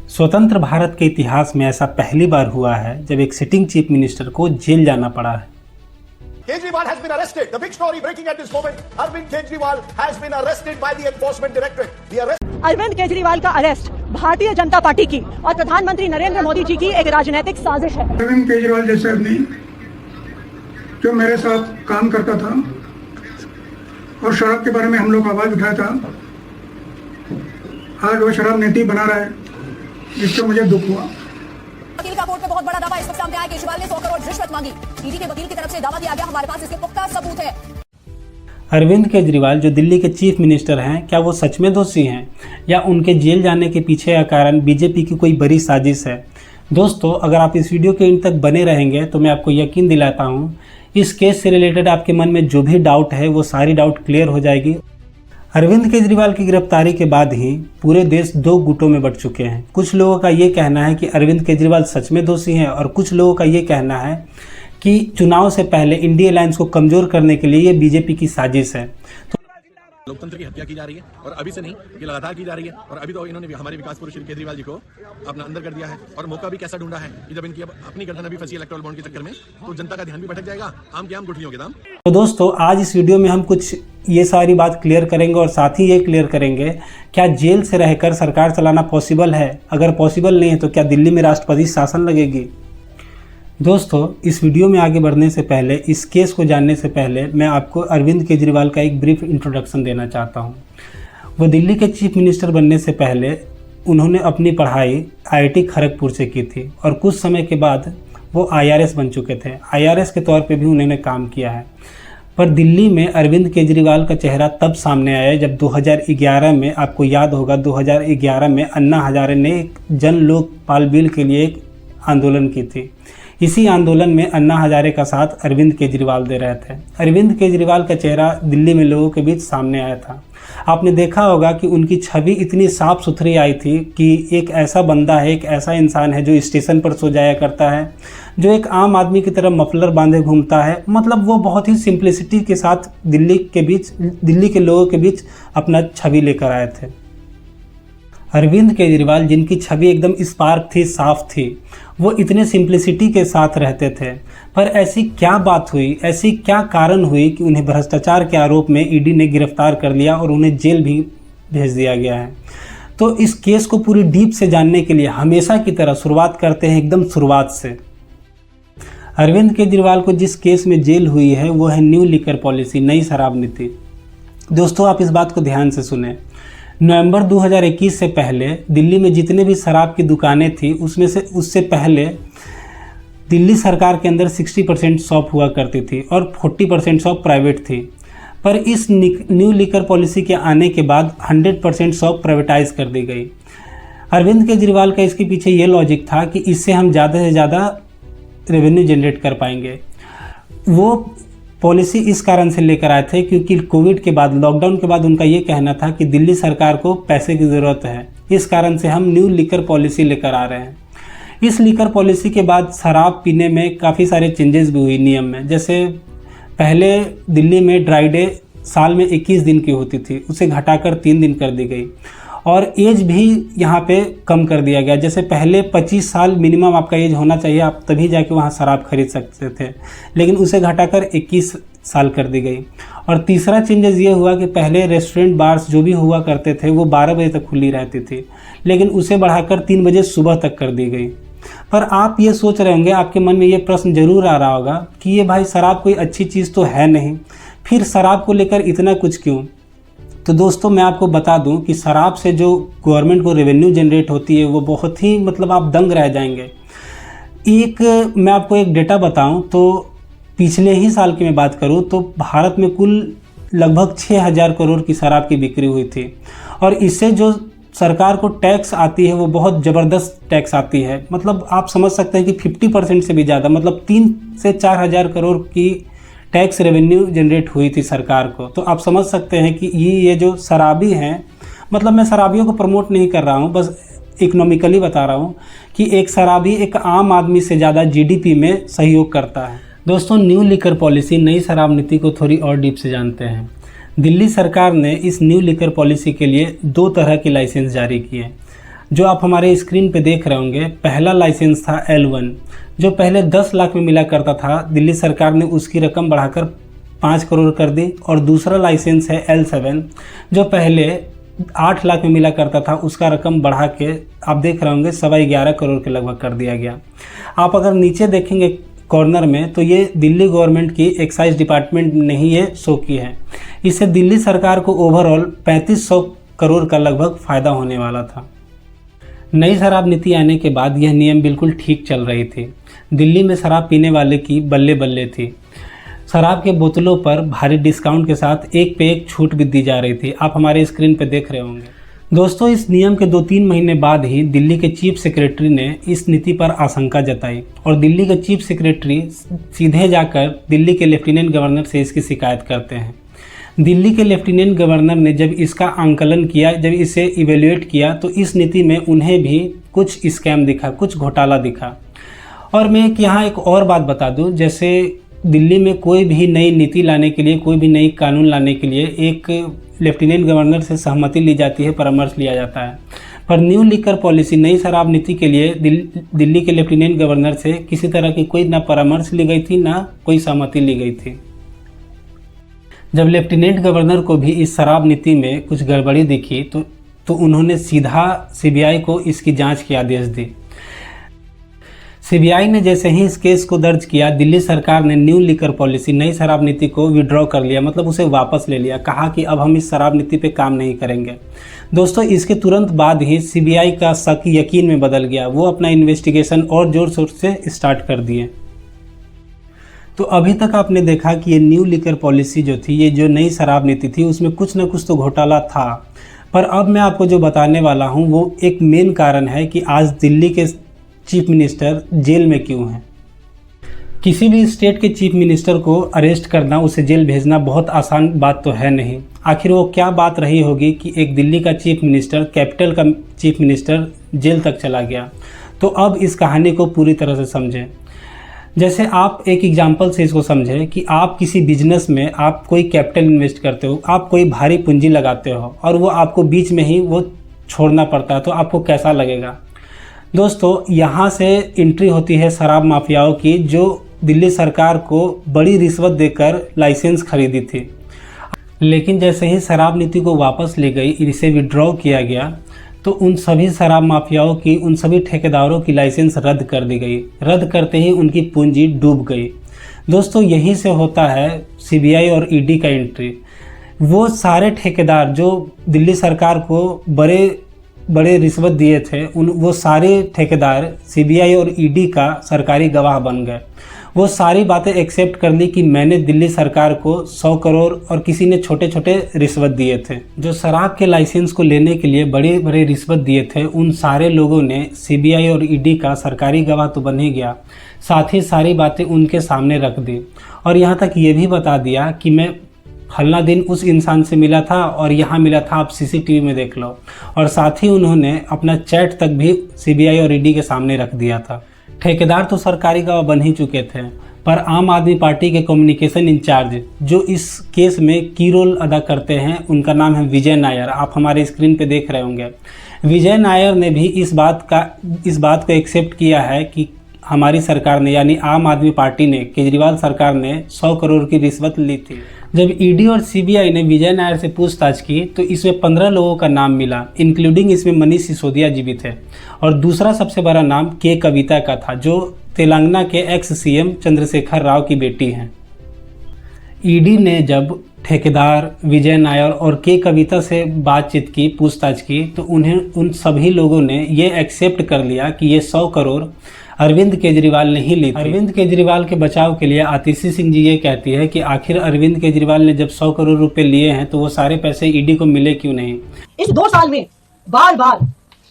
स्वतंत्र भारत के इतिहास में ऐसा पहली बार हुआ है जब एक सिटिंग चीफ मिनिस्टर को जेल जाना पड़ा है। Kejriwal has been arrested. The big story breaking at this moment. Arvind Kejriwal has been arrested by the Enforcement Directorate. The arrest. Arvind Kejriwal का अरेस्ट भारतीय जनता पार्टी की और प्रधानमंत्री नरेंद्र मोदी जी की एक राजनीतिक साजिश है। अरविंद केजरीवाल जैसे आदमी जो मेरे साथ काम करता था और शराब के बारे में हम लोग आवाज उठाया था, आज वो शराब नीति बना रहा है, जिससे मुझे दुख हुआ। वकील का कोर्ट में बहुत बड़ा दावा इस वक्त सामने आया। केजरीवाल ने 100 करोड़ रिश्वत मांगी। ईडी के वकील की तरफ से दावा दिया गया, हमारे पास इसके पुख्ता सबूत है। अरविंद केजरीवाल जो दिल्ली के चीफ मिनिस्टर हैं, क्या वो सच में दोषी हैं या उनके जेल जाने के पीछे का कारण बीजेपी की कोई बड़ी साजिश है? दोस्तों, अगर आप इस वीडियो के इन तक बने रहेंगे तो मैं आपको यकीन दिलाता हूँ इस केस से रिलेटेड आपके मन में जो भी डाउट है वो सारी डाउट क्लियर हो जाएगी। अरविंद केजरीवाल की गिरफ्तारी के बाद ही पूरे देश दो गुटों में बंट चुके हैं। कुछ लोगों का ये कहना है कि अरविंद केजरीवाल सच में दोषी हैं और कुछ लोगों का ये कहना है कि चुनाव से पहले इंडिया अलायंस को कमजोर करने के लिए ये बीजेपी की साजिश है। लोकतंत्र की हत्या की जा रही है और अभी से नहीं, ये लगातार की जा रही है। और अभी तो इन्होंने हमारे विकास पुरुष श्री केजरीवाल जी को अपना अंदर कर दिया है और मौका भी कैसा ढूंढा है कि जब इनकी अब अपनी गर्दन अभी फंसी इलेक्टोरल बॉन्ड के चक्कर में, तो जनता का ध्यान भी भटक जाएगा। आम के आम गुठलियों के दाम। तो दोस्तों, आज इस वीडियो में हम कुछ ये सारी बात क्लियर करेंगे और साथ ही ये क्लियर करेंगे क्या जेल से रहकर सरकार चलाना पॉसिबल है। अगर पॉसिबल नहीं है तो क्या दिल्ली में राष्ट्रपति शासन लगेगी। दोस्तों, इस वीडियो में आगे बढ़ने से पहले, इस केस को जानने से पहले मैं आपको अरविंद केजरीवाल का एक ब्रीफ इंट्रोडक्शन देना चाहता हूं। वो दिल्ली के चीफ मिनिस्टर बनने से पहले उन्होंने अपनी पढ़ाई IIT खड़गपुर से की थी और कुछ समय के बाद वो IRS बन चुके थे। IRS के तौर पे भी उन्होंने काम किया है। पर दिल्ली में अरविंद केजरीवाल का चेहरा तब सामने आया जब 2011 में, आपको याद होगा, 2011 में अन्ना हजारे ने एक जन लोकपाल बिल के लिए एक आंदोलन की थी। इसी आंदोलन में अन्ना हजारे का साथ अरविंद केजरीवाल दे रहे थे। अरविंद केजरीवाल का चेहरा दिल्ली में लोगों के बीच सामने आया था। आपने देखा होगा कि उनकी छवि इतनी साफ सुथरी आई थी कि एक ऐसा बंदा है, एक ऐसा इंसान है जो स्टेशन पर सो जाया करता है, जो एक आम आदमी की तरह मफलर बांधे घूमता है। मतलब वो बहुत ही सिंप्लिसिटी के साथ दिल्ली के लोगों के बीच अपना छवि लेकर आए थे। अरविंद केजरीवाल, जिनकी छवि एकदम स्पार्क थी, साफ थी, वो इतने सिंप्लिसिटी के साथ रहते थे। पर ऐसी क्या बात हुई, ऐसी क्या कारण हुई कि उन्हें भ्रष्टाचार के आरोप में ईडी ने गिरफ्तार कर लिया और उन्हें जेल भी भेज दिया गया है। तो इस केस को पूरी डीप से जानने के लिए हमेशा की तरह शुरुआत करते हैं एकदम शुरुआत से। अरविंद केजरीवाल को जिस केस में जेल हुई है वो है न्यू लिकर पॉलिसी, नई शराब नीति। दोस्तों, आप इस बात को ध्यान से सुने। नवंबर 2021 से पहले दिल्ली में जितने भी शराब की दुकानें थी उससे पहले दिल्ली सरकार के अंदर 60% शॉप हुआ करती थी और 40% शॉप प्राइवेट थी। पर इस न्यू लिकर पॉलिसी के आने के बाद 100% शॉप प्राइवेटाइज कर दी गई। अरविंद केजरीवाल का इसके पीछे ये लॉजिक था कि इससे हम ज़्यादा से ज़्यादा रेवेन्यू जनरेट कर पाएंगे। वो पॉलिसी इस कारण से लेकर आए थे क्योंकि कोविड के बाद, लॉकडाउन के बाद उनका ये कहना था कि दिल्ली सरकार को पैसे की ज़रूरत है। इस कारण से हम न्यू लिकर पॉलिसी लेकर आ रहे हैं। इस लिकर पॉलिसी के बाद शराब पीने में काफ़ी सारे चेंजेस भी हुई नियम में। जैसे पहले दिल्ली में ड्राई डे साल में 21 दिन की होती थी, उसे घटाकर 3 दिन कर दी गई और एज भी यहाँ पे कम कर दिया गया। जैसे पहले 25 साल मिनिमम आपका एज होना चाहिए, आप तभी जाके वहाँ शराब खरीद सकते थे, लेकिन उसे घटाकर 21 साल कर दी गई। और तीसरा चेंजेस ये हुआ कि पहले रेस्टोरेंट बार्स जो भी हुआ करते थे वो 12 बजे तक खुली रहती थी, लेकिन उसे बढ़ाकर 3 बजे सुबह तक कर दी गई। पर आप ये सोच रहे होंगे, आपके मन में ये प्रश्न जरूर आ रहा होगा कि ये भाई शराब कोई अच्छी चीज़ तो है नहीं, फिर शराब को लेकर इतना कुछ क्यों? तो दोस्तों, मैं आपको बता दूं कि शराब से जो गवर्नमेंट को रेवेन्यू जनरेट होती है वो बहुत ही, मतलब आप दंग रह जाएंगे। मैं आपको एक डेटा बताऊं तो पिछले ही साल की मैं बात करूं तो भारत में कुल लगभग 6000 करोड़ की शराब की बिक्री हुई थी और इससे जो सरकार को टैक्स आती है वो बहुत ज़बरदस्त टैक्स आती है। मतलब आप समझ सकते हैं कि 50% से भी ज़्यादा, मतलब 3 से 4000 करोड़ की टैक्स रेवेन्यू जनरेट हुई थी सरकार को। तो आप समझ सकते हैं कि ये जो शराबी हैं, मतलब मैं शराबियों को प्रमोट नहीं कर रहा हूँ, बस इकोनॉमिकली बता रहा हूँ कि एक शराबी एक आम आदमी से ज़्यादा GDP में सहयोग करता है। दोस्तों, न्यू लिकर पॉलिसी, नई शराब नीति को थोड़ी और डीप से जानते हैं। दिल्ली सरकार ने इस न्यू लिकर पॉलिसी के लिए 2 तरह के लाइसेंस जारी किए। जो आप हमारे स्क्रीन पे देख रहे होंगे, पहला लाइसेंस था L1 जो पहले 10 लाख में मिला करता था, दिल्ली सरकार ने उसकी रकम बढ़ाकर 5 करोड़ कर दी। और दूसरा लाइसेंस है L7 जो पहले 8 लाख में मिला करता था, उसका रकम बढ़ा के आप देख रहे होंगे 11.25 करोड़ के लगभग कर दिया गया। आप अगर नीचे देखेंगे कॉर्नर में तो ये दिल्ली गवर्नमेंट की एक्साइज डिपार्टमेंट ने ही ये शो की है। इससे दिल्ली सरकार को ओवरऑल 3500 करोड़ का लगभग फ़ायदा होने वाला था। नई शराब नीति आने के बाद यह नियम बिल्कुल ठीक चल रही थी। दिल्ली में शराब पीने वाले की बल्ले बल्ले थी। शराब के बोतलों पर भारी डिस्काउंट के साथ एक पे एक छूट भी दी जा रही थी। आप हमारे स्क्रीन पे देख रहे होंगे। दोस्तों, इस नियम के 2-3 महीने बाद ही दिल्ली के चीफ सेक्रेटरी ने इस नीति पर आशंका जताई और दिल्ली के चीफ सेक्रेटरी सीधे जाकर दिल्ली के लेफ्टिनेंट गवर्नर से इसकी शिकायत करते हैं। दिल्ली के लेफ्टिनेंट गवर्नर ने जब इसका आंकलन किया, जब इसे इवेल्युएट किया तो इस नीति में उन्हें भी कुछ स्कैम दिखा, कुछ घोटाला दिखा। और मैं यहाँ एक और बात बता दूँ, जैसे दिल्ली में कोई भी नई नीति लाने के लिए, कोई भी नई कानून लाने के लिए एक लेफ्टिनेंट गवर्नर से सहमति ली जाती है, परामर्श लिया जाता है। पर न्यू लिकर पॉलिसी, नई शराब नीति के लिए दिल्ली के लेफ्टिनेंट गवर्नर से किसी तरह की कोई ना परामर्श ली गई थी, ना कोई सहमति ली गई थी। जब लेफ्टिनेंट गवर्नर को भी इस शराब नीति में कुछ गड़बड़ी दिखी तो उन्होंने सीधा सीबीआई को इसकी जांच के आदेश दी। सीबीआई ने जैसे ही इस केस को दर्ज किया, दिल्ली सरकार ने न्यू लिकर पॉलिसी, नई शराब नीति को विड्रॉ कर लिया, मतलब उसे वापस ले लिया। कहा कि अब हम इस शराब नीति पे काम नहीं करेंगे। दोस्तों, इसके तुरंत बाद ही सीबीआई का शक यकीन में बदल गया। वो अपना इन्वेस्टिगेशन और जोर शोर से स्टार्ट कर दिए। तो अभी तक आपने देखा कि ये न्यू लिकर पॉलिसी जो थी, ये जो नई शराब नीति थी, उसमें कुछ ना कुछ तो घोटाला था। पर अब मैं आपको जो बताने वाला हूँ वो एक मेन कारण है कि आज दिल्ली के चीफ मिनिस्टर जेल में क्यों हैं। किसी भी स्टेट के चीफ मिनिस्टर को अरेस्ट करना, उसे जेल भेजना बहुत आसान बात तो है नहीं। आखिर वो क्या बात रही होगी कि एक दिल्ली का चीफ मिनिस्टर, कैपिटल का चीफ मिनिस्टर जेल तक चला गया। तो अब इस कहानी को पूरी तरह से समझें। जैसे आप एक एग्जाम्पल से इसको समझें कि आप किसी बिजनेस में आप कोई कैपिटल इन्वेस्ट करते हो, आप कोई भारी पूंजी लगाते हो और वो आपको बीच में ही वो छोड़ना पड़ता है, तो आपको कैसा लगेगा। दोस्तों, यहाँ से एंट्री होती है शराब माफियाओं की, जो दिल्ली सरकार को बड़ी रिश्वत देकर लाइसेंस खरीदी थी। लेकिन जैसे ही शराब नीति को वापस ली गई, इसे विड्रॉ किया गया, तो उन सभी शराब माफियाओं की, उन सभी ठेकेदारों की लाइसेंस रद्द कर दी गई। रद्द करते ही उनकी पूंजी डूब गई। दोस्तों, यहीं से होता है सीबीआई और ईडी का एंट्री। वो सारे ठेकेदार जो दिल्ली सरकार को बड़े रिश्वत दिए थे, वो सारे ठेकेदार सीबीआई और ईडी का सरकारी गवाह बन गए। वो सारी बातें एक्सेप्ट कर ली कि मैंने दिल्ली सरकार को 100 करोड़ और किसी ने छोटे छोटे रिश्वत दिए थे। जो शराब के लाइसेंस को लेने के लिए बड़े बड़े रिश्वत दिए थे, उन सारे लोगों ने सीबीआई और ईडी का सरकारी गवाह तो बन ही गया, साथ ही सारी बातें उनके सामने रख दी। और यहाँ तक ये भी बता दिया कि मैं फलना दिन उस इंसान से मिला था और यहाँ मिला था, आप सीसीटीवी में देख लो। और साथ ही उन्होंने अपना चैट तक भी सीबीआई और ईडी के सामने रख दिया था। ठेकेदार तो सरकारी गवाह बन ही चुके थे, पर आम आदमी पार्टी के कम्युनिकेशन इंचार्ज जो इस केस में की रोल अदा करते हैं, उनका नाम है विजय नायर। आप हमारे स्क्रीन पे देख रहे होंगे। विजय नायर ने भी इस बात को एक्सेप्ट किया है कि हमारी सरकार ने, यानी आम आदमी पार्टी ने, केजरीवाल सरकार ने 100 करोड़ की रिश्वत ली थी। जब ईडी और सीबीआई ने विजय नायर से पूछताछ की तो इसमें 15 लोगों का नाम मिला, इंक्लूडिंग इसमें मनीष सिसोदिया जी भी थे। और दूसरा सबसे बड़ा नाम के कविता का था, जो तेलंगाना के एक्स सीएम चंद्रशेखर राव की बेटी हैं। ईडी ने जब ठेकेदार विजय नायर और के कविता से बातचीत की, पूछताछ की, तो उन सभी लोगों ने ये एक्सेप्ट कर लिया कि ये 100 करोड़ अरविंद केजरीवाल ने ही ली थी। अरविंद केजरीवाल के बचाव के लिए आतिशी सिंह जी ये कहती है कि आखिर अरविंद केजरीवाल ने जब 100 करोड़ रुपए लिए हैं तो वो सारे पैसे ईडी को मिले क्यों नहीं। इस 2 साल में बार बार,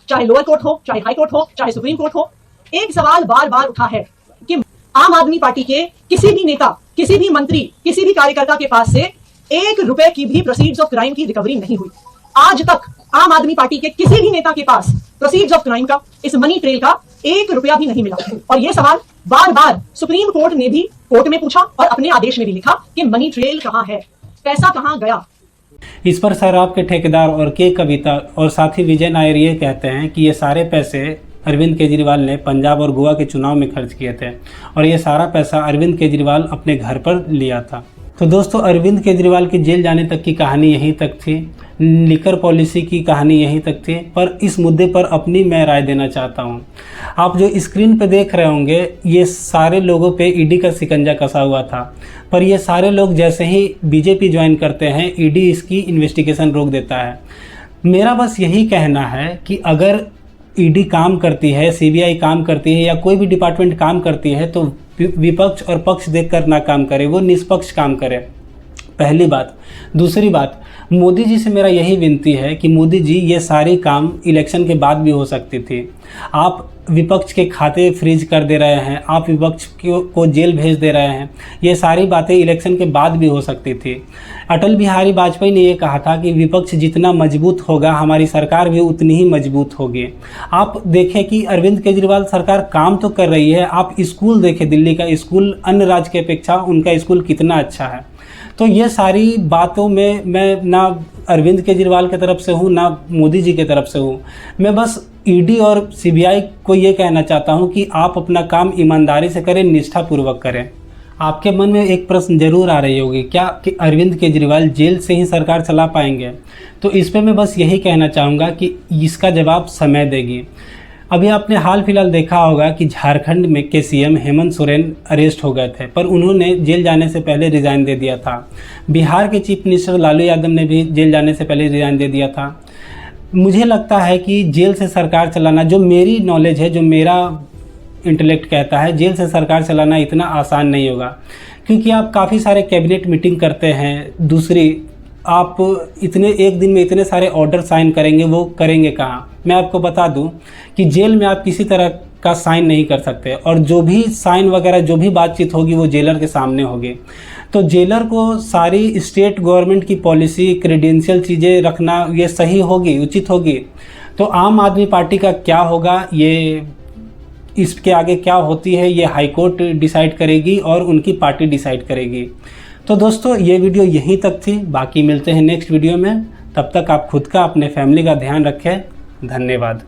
चाहे लोअर कोर्ट हो, चाहे हाई कोर्ट हो, चाहे सुप्रीम कोर्ट हो, एक सवाल बार बार उठा है कि आम आदमी पार्टी के किसी भी नेता, किसी भी मंत्री, किसी भी कार्यकर्ता के पास से 1 रुपए की भी प्रोसीड्स ऑफ क्राइम की रिकवरी नहीं हुई। आज तक आम आदमी पार्टी के किसी भी नेता के पास प्रोसीड्स ऑफ क्राइम का, इस मनी ट्रेल का 1 रुपया भी नहीं मिला। और यह सवाल बार बार सुप्रीम कोर्ट ने भी कोर्ट में पूछा और अपने आदेश में भी लिखा कि मनी ट्रेल कहां है, पैसा कहां गया। इस पर शराब के ठेकेदार और के कविता और साथी विजय नायर ये कहते हैं कि ये सारे पैसे अरविंद केजरीवाल ने पंजाब और गोवा के चुनाव में खर्च किए थे और ये सारा पैसा अरविंद केजरीवाल अपने घर पर लिया था। तो दोस्तों, अरविंद केजरीवाल की जेल जाने तक की कहानी यहीं तक थी, लिकर पॉलिसी की कहानी यहीं तक थी, पर इस मुद्दे पर अपनी मैं राय देना चाहता हूं। आप जो स्क्रीन पे देख रहे होंगे, ये सारे लोगों पे ईडी का शिकंजा कसा हुआ था, पर ये सारे लोग जैसे ही बीजेपी ज्वाइन करते हैं, ईडी इसकी इन्वेस्टिगेशन रोक देता है। मेरा बस यही कहना है कि अगर ईडी काम करती है, सीबीआई काम करती है या कोई भी डिपार्टमेंट काम करती है तो विपक्ष और पक्ष देखकर ना काम करे, वो निष्पक्ष काम करे, पहली बात। दूसरी बात, मोदी जी से मेरा यही विनती है कि मोदी जी, ये सारे काम इलेक्शन के बाद भी हो सकती थी। आप विपक्ष के खाते फ्रीज कर दे रहे हैं, आप विपक्ष को जेल भेज दे रहे हैं, ये सारी बातें इलेक्शन के बाद भी हो सकती थी। अटल बिहारी वाजपेयी ने ये कहा था कि विपक्ष जितना मजबूत होगा, हमारी सरकार भी उतनी ही मजबूत होगी। आप देखें कि अरविंद केजरीवाल सरकार काम तो कर रही है, आप स्कूल देखें, दिल्ली का स्कूल अन्य राज्य की अपेक्षा उनका स्कूल कितना अच्छा है। तो ये सारी बातों में मैं ना अरविंद केजरीवाल की तरफ से हूँ ना मोदी जी की तरफ से हूँ। मैं बस ईडी और सीबीआई को ये कहना चाहता हूँ कि आप अपना काम ईमानदारी से करें, निष्ठापूर्वक करें। आपके मन में एक प्रश्न जरूर आ रही होगी, क्या कि अरविंद केजरीवाल जेल से ही सरकार चला पाएंगे? तो इस पर मैं बस यही कहना चाहूँगा कि इसका जवाब समय देगी। अभी आपने हाल फिलहाल देखा होगा कि झारखंड में के सीएम हेमंत सोरेन अरेस्ट हो गए थे, पर उन्होंने जेल जाने से पहले रिज़ाइन दे दिया था। बिहार के चीफ मिनिस्टर लालू यादव ने भी जेल जाने से पहले रिज़ाइन दे दिया था। मुझे लगता है कि जेल से सरकार चलाना, जो मेरी नॉलेज है, जो मेरा इंटेलेक्ट कहता है, जेल से सरकार चलाना इतना आसान नहीं होगा, क्योंकि आप काफ़ी सारे कैबिनेट मीटिंग करते हैं। दूसरी, आप इतने एक दिन में इतने सारे ऑर्डर साइन करेंगे, वो करेंगे कहाँ? मैं आपको बता दूं कि जेल में आप किसी तरह का साइन नहीं कर सकते, और जो भी साइन वगैरह जो भी बातचीत होगी वो जेलर के सामने होगी। तो जेलर को सारी स्टेट गवर्नमेंट की पॉलिसी, क्रेडेंशियल चीज़ें रखना ये सही होगी, उचित होगी। तो आम आदमी पार्टी का क्या होगा, ये इसके आगे क्या होती है, ये हाईकोर्ट डिसाइड करेगी और उनकी पार्टी डिसाइड करेगी। तो दोस्तों, ये वीडियो यहीं तक थी, बाकी मिलते हैं नेक्स्ट वीडियो में। तब तक आप खुद का, अपने फैमिली का ध्यान रखें। धन्यवाद।